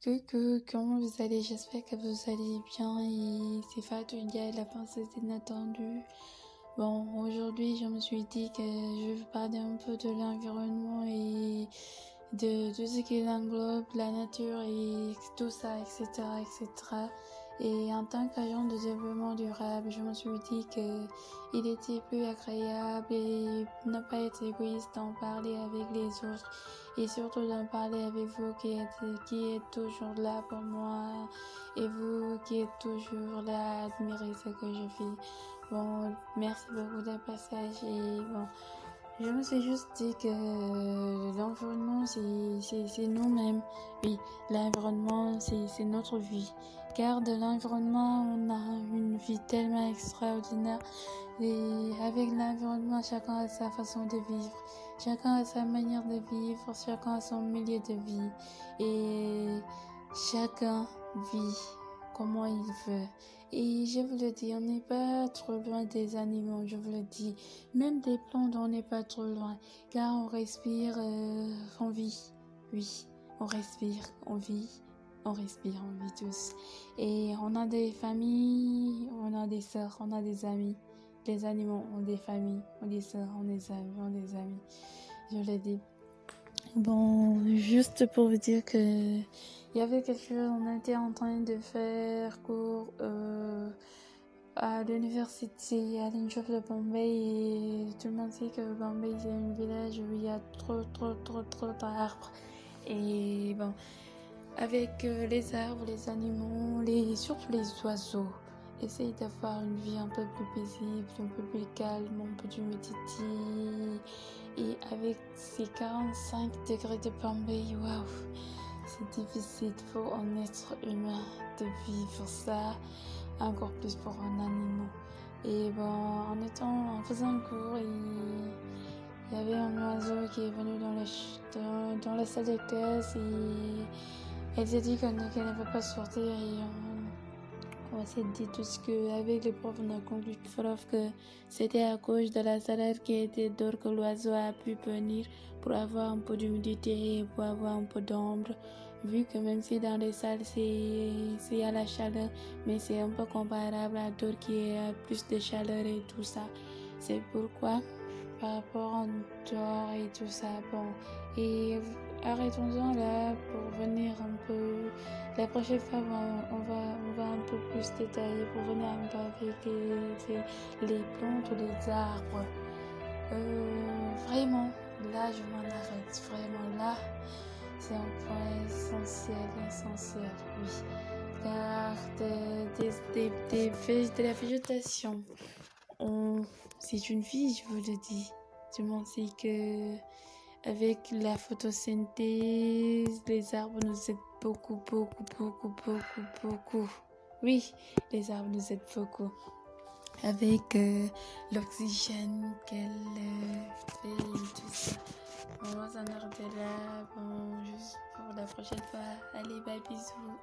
Comment vous allez? J'espère que vous allez bien et c'est Fatou Ndiaye, la princesse inattendue. Bon, aujourd'hui, je me suis dit que je vais parler un peu de l'environnement et de tout ce qui l'englobe, la nature et tout ça, etc., etc. Et en tant qu'agent de développement durable, je me suis dit que il était plus agréable et ne pas être égoïste d'en parler avec les autres et surtout d'en parler avec vous qui êtes toujours là pour moi et vous qui êtes toujours là à admirer ce que je fais. Bon, merci beaucoup de passage et bon, je me suis juste dit que l'environnement c'est nous-mêmes. Oui, l'environnement c'est notre vie. Car de l'environnement, on a une vie tellement extraordinaire. Et avec l'environnement, chacun a sa façon de vivre. Chacun a sa manière de vivre. Chacun a son milieu de vie. Et chacun vit comment il veut. Et je vous le dis, on n'est pas trop loin des animaux, je vous le dis. Même des plantes, on n'est pas trop loin. Car on respire, on vit. Oui, on respire, on vit. On respire, on vit tous. Et on a des familles, on a des sœurs, on a des amis. Les animaux ont des familles, ont des sœurs, ont des amis, ont des amis. Je le dis. Bon, juste pour vous dire que il y avait quelque chose, on était en train de faire cours à l'université, à l'Université de Bombay et tout le monde sait que Bombay c'est un village où il y a trop d'arbres. Et bon, avec les arbres, les animaux, surtout les oiseaux. Essaye d'avoir une vie un peu plus paisible, un peu plus calme, un peu d'humidité. Et avec ces 45 degrés de Bombay, waouh, c'est difficile pour un être humain de vivre ça, encore plus pour un animal. Et bon, en faisant le cours, il y avait un oiseau qui est venu dans la salle de classe et elle s'est dit qu'elle ne veut pas sortir et on s'est dit tout ce qu'avec les profs on a conclu que c'était à cause de la salade qui était dehors que l'oiseau a pu venir pour avoir un peu d'humidité et pour avoir un peu d'ombre. Vu que même si dans les salles c'est à la chaleur, mais c'est un peu comparable à d'autres qui a plus de chaleur et tout ça. C'est pourquoi par rapport en dehors et tout ça, bon, et arrêtons-en là pour venir un peu, la prochaine fois on va un peu plus détailler pour venir un peu avec les plantes ou les arbres. Vraiment, là je m'en arrête, vraiment là, c'est un point essentiel, oui, car de la végétation, c'est une vie, je vous le dis. Tout le monde sait que avec la photosynthèse, les arbres nous aident beaucoup. Oui, les arbres nous aident beaucoup. Avec l'oxygène qu'elle fait et tout ça. On va s'en arrêter là. Bon, juste pour la prochaine fois. Allez, bye, bisous.